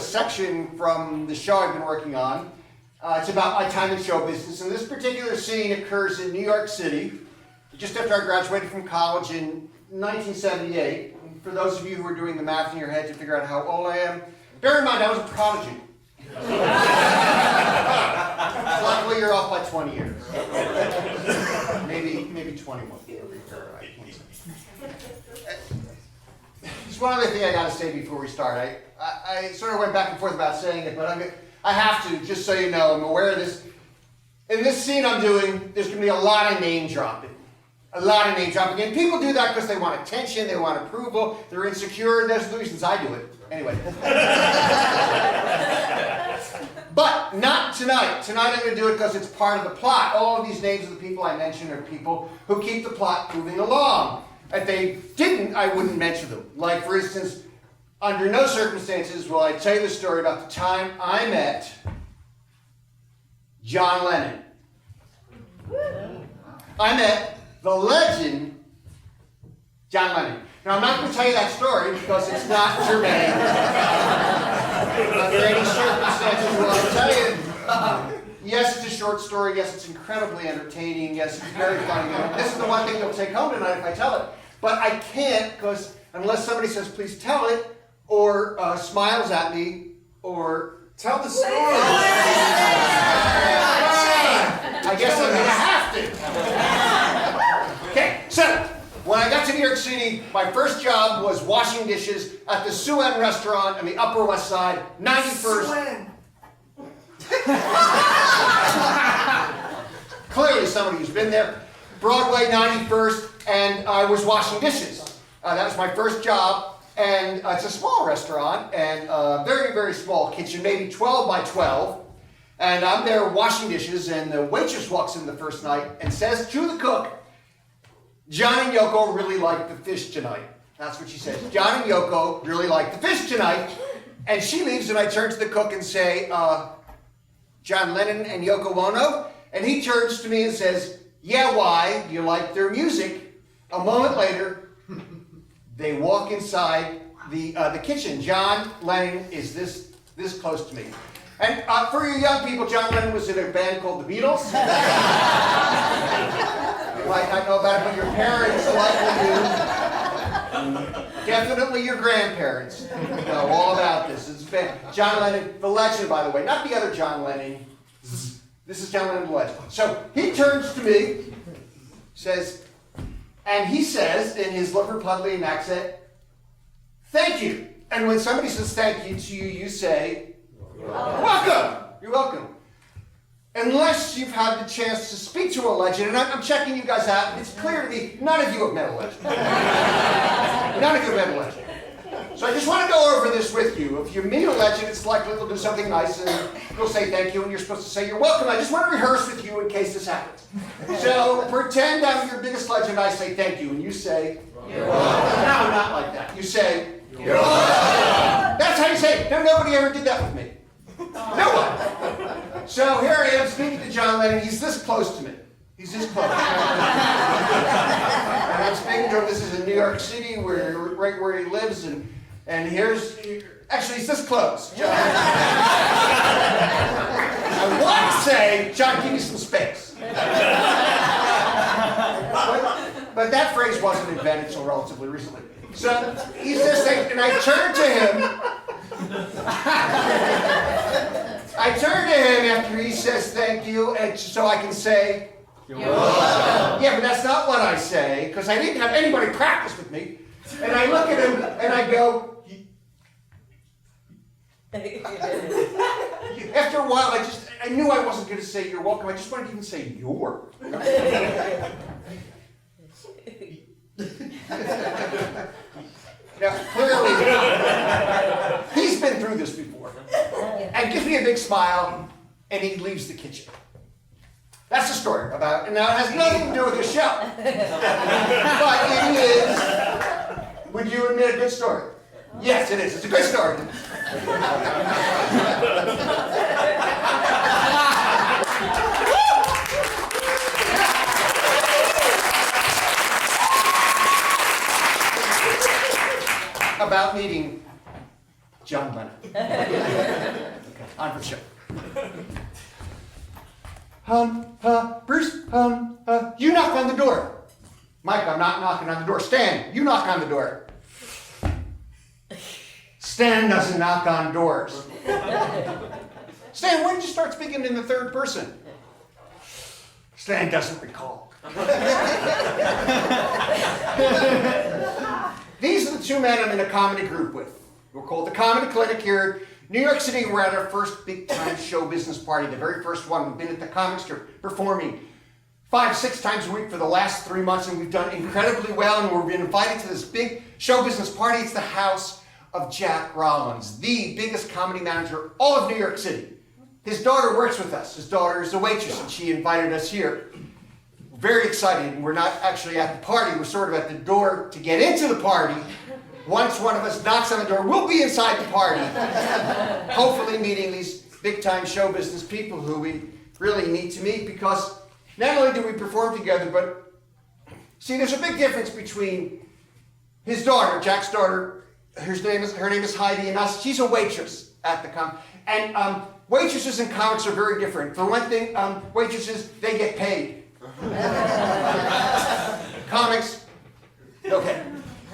section from the show I've been working on. It's about my time in show business, and this particular scene occurs in New York City, just after I graduated from college in 1978. And for those of you who are doing the math in your head to figure out how old I am, bear in mind I was a prodigy. Luckily, you're off by 20 years. Maybe 21. There's one other thing I got to say before we start. I sort of went back and forth about saying it, but I have to, just so you know. I'm aware of this. In this scene I'm doing, there's going to be a lot of name dropping. A lot of name dropping. And people do that because they want attention, they want approval, they're insecure, and there's the reasons I do it. Anyway. But not tonight. Tonight I'm going to do it because it's part of the plot. All of these names of the people I mentioned are people who keep the plot moving along. If they didn't, I wouldn't mention them. Like, for instance, under no circumstances will I tell you the story about the time I met John Lennon. I met the legend, John Lennon. Now, I'm not going to tell you that story because it's not germane. Under any circumstances will I tell you. Yes, it's a short story. Yes, it's incredibly entertaining. Yes, it's very funny. This is the one thing you'll take home tonight if I tell it. But I can't, because unless somebody says, please tell it, or smiles at me, or tell the story. I guess I'm going to have to. Okay, so when I got to New York City, my first job was washing dishes at the Suen restaurant on the Upper West Side, 91st. Clearly somebody who's been there. Broadway, 91st, and I was washing dishes. That was my first job, and it's a small restaurant, and a very, very small kitchen, maybe 12 by 12. And I'm there washing dishes, and the waitress walks in the first night and says to the cook, John and Yoko really like the fish tonight. That's what she says. John and Yoko really like the fish tonight. And she leaves, and I turn to the cook and say, John Lennon and Yoko Ono? And he turns to me and says, yeah, why? Do you like their music? A moment later, they walk inside the kitchen. John Lennon is this close to me. And for you young people, John Lennon was in a band called the Beatles. You might not know about it, but your parents likely do. Definitely your grandparents know all about this. It's been John Lennon, the legend, by the way, not the other John Lennon. This is John Lennon, the legend. So he turns to me, says, and he says in his Liverpudlian accent, thank you. And when somebody says thank you to you, you say, you're welcome. You're welcome. Unless you've had the chance to speak to a legend, and I'm checking you guys out, it's clear to me, none of you have met a legend. None of you have met a legend. So I just want to go over this with you. If you meet a legend, it's likely they'll do something nice, and they'll say thank you, and you're supposed to say you're welcome. I just want to rehearse with you in case this happens. So pretend I'm your biggest legend, I say thank you, and you say, you're welcome. No, not like that. You say, you're welcome. That's how you say it. No, nobody ever did that with me. No one. So here I am speaking to John Lennon. He's this close to me. He's this close. And I'm speaking to him. This is in New York City, right where he lives. And here's, actually, he's this close. John. I want to say, John, give me some space. But that phrase wasn't invented until relatively recently. So he's this thing, and I turn to him. I turn to him after he says thank you, and so I can say, you're welcome. Yeah, but that's not what I say, because I didn't have anybody practice with me. And I look at him, and I go, after a while, I knew I wasn't going to say you're welcome. I just wanted to even say you're. Now, clearly, he's been through this before. And gives me a big smile, and he leaves the kitchen. That's the story about it. And now it has nothing to do with the show. But it is, would you admit, a good story? Yes, it is. It's a good story. About meeting John Lennon. On for the show. Bruce, you knock on the door. Mike, I'm not knocking on the door. Stan, you knock on the door. Stan doesn't knock on doors. Stan, when did you start speaking in the third person? Stan doesn't recall. These are the two men I'm in a comedy group with. We're called the Comedy Clinic here. New York City, we're at our first big-time show business party, the very first one. We've been at the Comic Strip performing 5-6 times a week for the last 3 months, and we've done incredibly well, and we've been invited to this big show business party. It's the house of Jack Rollins, the biggest comedy manager all of New York City. His daughter works with us. His daughter is a waitress, and she invited us here. We're very excited, and we're not actually at the party. We're sort of at the door to get into the party. Once one of us knocks on the door, we'll be inside the party, hopefully meeting these big-time show business people who we really need to meet, because not only do we perform together, but see, there's a big difference between his daughter, Jack's daughter, her name is Heidi, and us. She's a waitress at the and waitresses and comics are very different. For one thing, waitresses, they get paid. Comics, okay,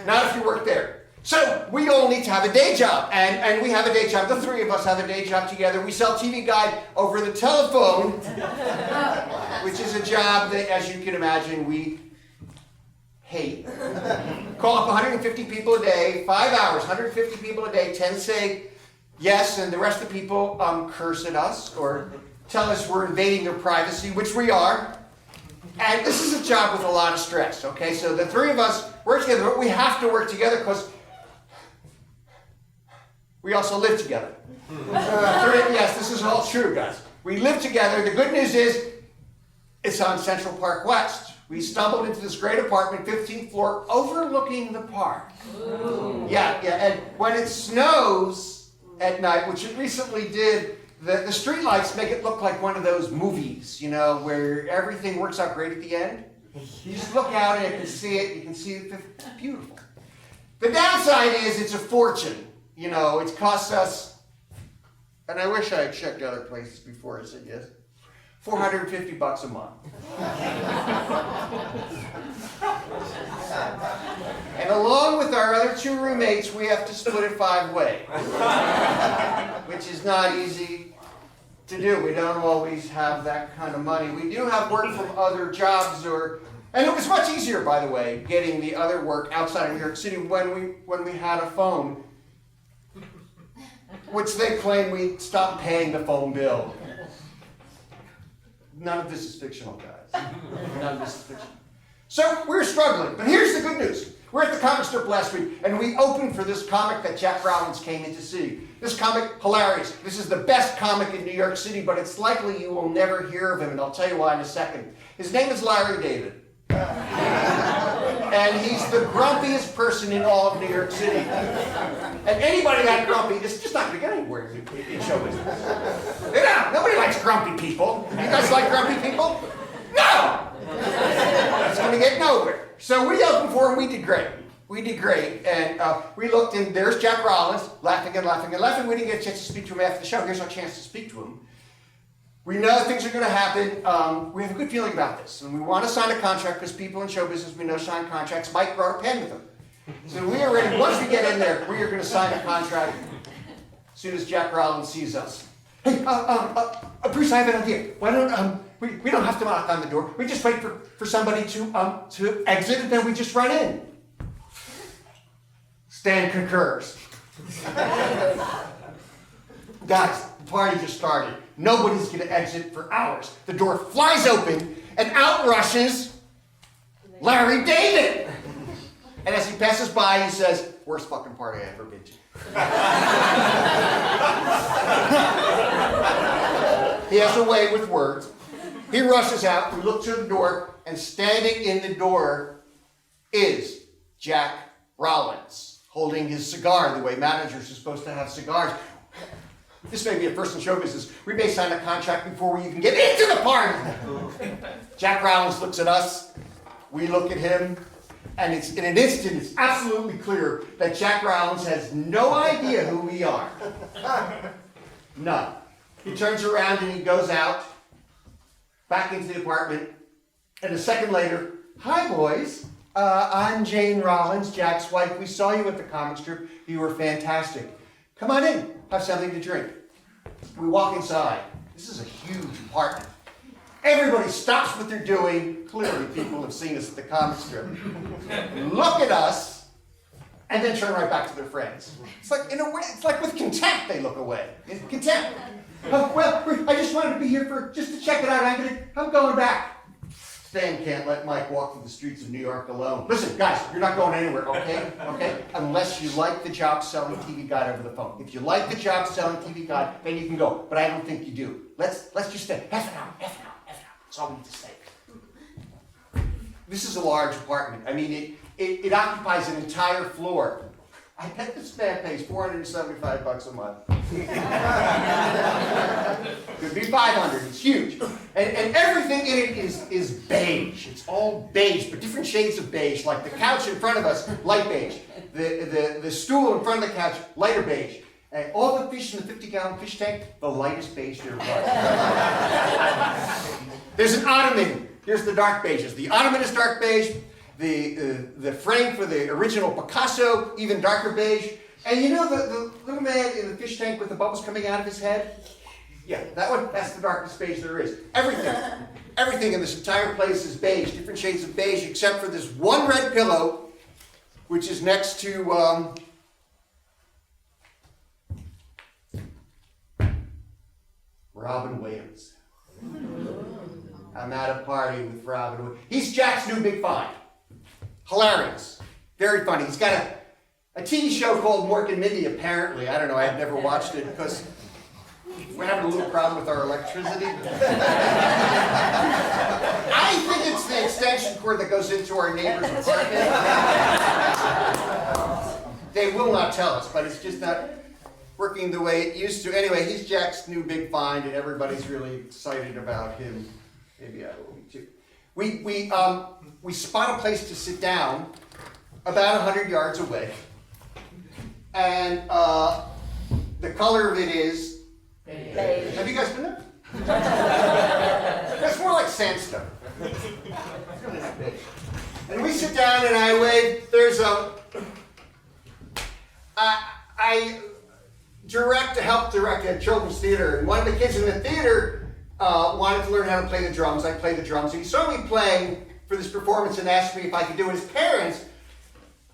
not if you work there. So we all need to have a day job, and we have a day job. The three of us have a day job together. We sell TV Guide over the telephone, which is a job that, as you can imagine, we hate. Call up 150 people a day, 5 hours, 150 people a day, 10 say yes, and the rest of the people curse at us or tell us we're invading their privacy, which we are. And this is a job with a lot of stress, okay? So the three of us work together, but we have to work together because we also live together. Yes, this is all true, guys. We live together. The good news is it's on Central Park West. We stumbled into this great apartment, 15th floor, overlooking the park. Ooh. Yeah, and when it snows at night, which it recently did, the street lights make it look like one of those movies, you know, where everything works out great at the end. You just look out and you can see it. You can see it. It's beautiful. The downside is it's a fortune. You know, it costs us, and I wish I had checked other places before I said yes, $450 a month. And along with our other two roommates, we have to split it 5 ways, which is not easy to do. We don't always have that kind of money. We do have work from other jobs, and it was much easier, by the way, getting the other work outside of New York City when we had a phone, which they claim we stopped paying the phone bill. None of this is fictional, guys. None of this is fictional. So we're struggling, but here's the good news. We're at the Comic Strip last week, and we opened for this comic that Jack Rollins came in to see. This comic, hilarious. This is the best comic in New York City, but it's likely you will never hear of him, and I'll tell you why in a second. His name is Larry David. And he's the grumpiest person in all of New York City. And anybody that grumpy is just not going to get anywhere in show business. Nobody likes grumpy people. You guys like grumpy people? No! It's going to get nowhere. So we opened for him. We did great. We did great. And we looked, and there's Jack Rollins, laughing and laughing and laughing. We didn't get a chance to speak to him after the show. Here's our chance to speak to him. We know things are going to happen. We have a good feeling about this. And we want to sign a contract because people in show business, we know sign contracts. Mike brought a pen with him. So we are ready. Once we get in there, we are going to sign a contract as soon as Jack Rollins sees us. Hey, Bruce, I have an idea. Why don't we don't have to knock on the door. We just wait for somebody to exit, and then we just run in. Stan concurs. Guys, the party just started. Nobody's going to exit for hours. The door flies open, and out rushes Larry David. And as he passes by, he says, "Worst fucking party I ever been to." He has a way with words. He rushes out. We look to the door, and standing in the door is Jack Rollins, holding his cigar the way managers are supposed to have cigars. This may be a first in show business. We may sign a contract before we even get into the party. Jack Rollins looks at us. We look at him. And in an instant, it's absolutely clear that Jack Rollins has no idea who we are. None. He turns around and he goes out, back into the apartment, and a second later, "Hi, boys. I'm Jane Rollins, Jack's wife. We saw you at the comic strip. You were fantastic. Come on in, have something to drink." We walk inside. This is a huge apartment. Everybody stops what they're doing. Clearly, people have seen us at the comic strip. Look at us, and then turn right back to their friends. It's like, in a way, it's like with contempt they look away. Contempt. "Well, I just wanted to be here just to check it out. I'm going back." Stan can't let Mike walk through the streets of New York alone. "Listen, guys, you're not going anywhere, okay? Okay? Unless you like the job selling TV guide over the phone. If you like the job selling TV guide, then you can go. But I don't think you do. Let's just stay. F it out. That's all we need to say." This is a large apartment. I mean, it occupies an entire floor. I bet this man pays $475 a month. Could be $500. It's huge. And everything in it is beige. It's all beige, but different shades of beige. Like the couch in front of us, light beige. The stool in front of the couch, lighter beige. And all the fish in the 50-gallon fish tank, the lightest beige there was. There's an ottoman. Here's the dark beiges. The ottoman is dark beige. The frame for the original Picasso, even darker beige. And you know the little man in the fish tank with the bubbles coming out of his head? Yeah, that one, that's the darkest beige there is. Everything in this entire place is beige, different shades of beige, except for this one red pillow, which is next to, Robin Williams. I'm at a party with Robin Williams. He's Jack's new big find. Hilarious. Very funny. He's got a TV show called Mork and Mindy, apparently. I don't know. I've never watched it because we're having a little problem with our electricity. I think it's the extension cord that goes into our neighbor's apartment. They will not tell us, but it's just not working the way it used to. Anyway, he's Jack's new big find, and everybody's really excited about him. Maybe I will be too. We spot a place to sit down about 100 yards away. And the color of it is beige. Have you guys been there? That's more like sandstone. It's really not beige. And we sit down and I wave. There's I help direct a children's theater. And one of the kids in the theater wanted to learn how to play the drums. I play the drums. And he saw me playing for this performance and asked me if I could do it. His parents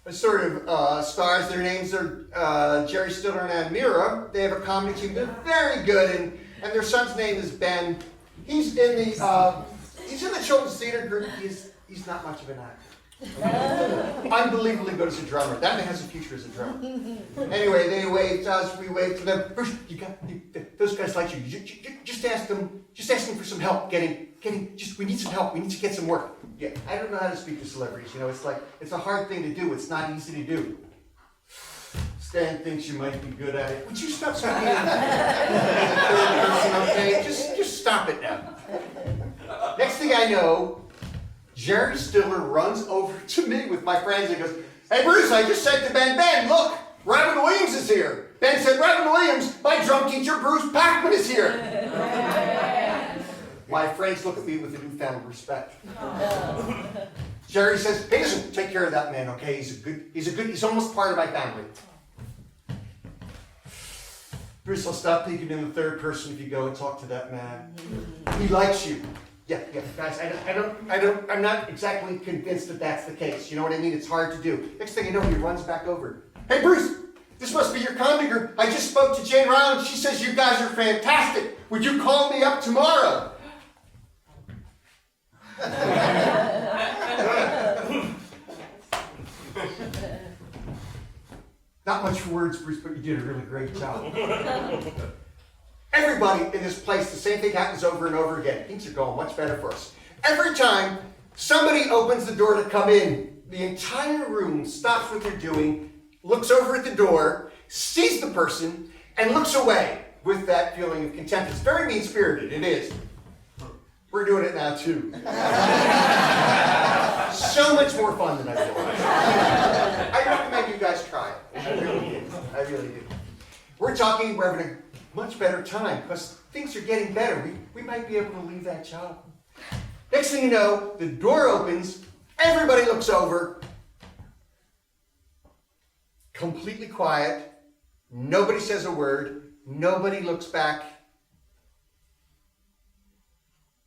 are sort of stars. Their names are Jerry Stiller and Admira. They have a comedy team. They're very good. And their son's name is Ben. He's in the children's theater group. He's not much of an actor. Unbelievably good as a drummer. That man has a future as a drummer. Anyway, they waved to us. We waved to them. First, those guys like you. Just ask them for some help. We need some help. We need to get some work. Yeah, I don't know how to speak to celebrities. You know, it's a hard thing to do. It's not easy to do. Stan thinks you might be good at it. Would you stop speaking in the third person, okay? Just stop it now. Next thing I know, Jerry Stiller runs over to me with my friends and goes, "Hey, Bruce, I just said to Ben, look, Robin Williams is here." Ben said, "Robin Williams, my drum teacher, Bruce Pachtman, is here." My friends look at me with a newfound respect. Jerry says, "Hey, listen, take care of that man, okay? He's almost part of my family." Bruce, I'll stop thinking in the third person if you go and talk to that man. He likes you. Yeah, guys, I'm not exactly convinced that that's the case. You know what I mean? It's hard to do. Next thing you know, he runs back over. "Hey, Bruce, this must be your comedy group. I just spoke to Jane Rollins. She says you guys are fantastic. Would you call me up tomorrow?" Not much words, Bruce, but you did a really great job. Everybody in this place, the same thing happens over and over again. Things are going much better for us. Every time somebody opens the door to come in, the entire room stops what they're doing, looks over at the door, sees the person, and looks away with that feeling of contempt. It's very mean-spirited, it is. We're doing it now, too. So much more fun than I thought. I recommend you guys try it. I really do. I really do. We're talking, we're having a much better time because things are getting better. We might be able to leave that job. Next thing you know, the door opens, everybody looks over, completely quiet, nobody says a word, nobody looks back.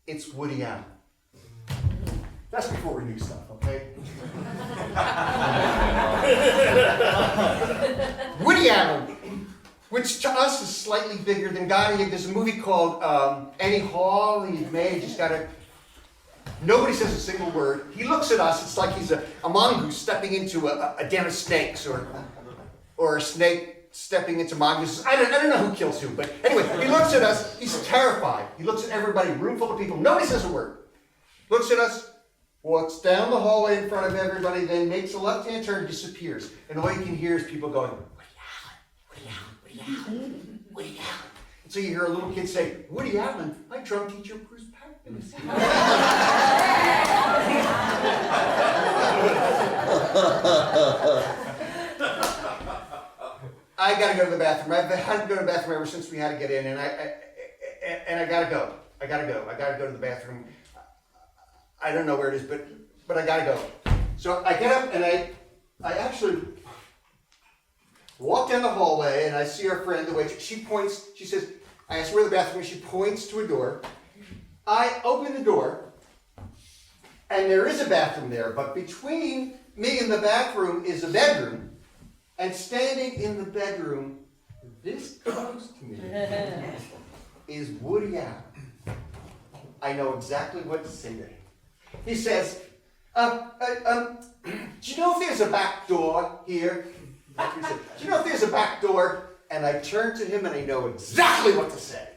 It's Woody Allen. That's before we knew stuff, okay? Woody Allen, which to us is slightly bigger than God. There's a movie called Annie Hall he made. Just nobody says a single word. He looks at us, it's like he's a mongoose stepping into a den of snakes, or a snake stepping into mongooses. I don't know who kills who, but anyway, he looks at us, he's terrified. He looks at everybody, room full of people, nobody says a word. Looks at us, walks down the hallway in front of everybody, then makes a left-hand turn, disappears. And all you can hear is people going, Woody Allen, Woody Allen, Woody Allen, Woody Allen. And so you hear a little kid say, Woody Allen, my drum teacher, Bruce Pachtman. I gotta go to the bathroom. I've had to go to the bathroom ever since we had to get in, and I gotta go. I gotta go to the bathroom. I don't know where it is, but I gotta go. So I get up and I actually walk down the hallway and I see our friend, the waitress. She points, she says, I asked where the bathroom is, she points to a door. I open the door and there is a bathroom there, but between me and the bathroom is a bedroom, and standing in the bedroom, this close to me, is Woody Allen. I know exactly what to say to him. He says, do you know if there's a back door here? He said, do you know if there's a back door? And I turn to him and I know exactly what to say.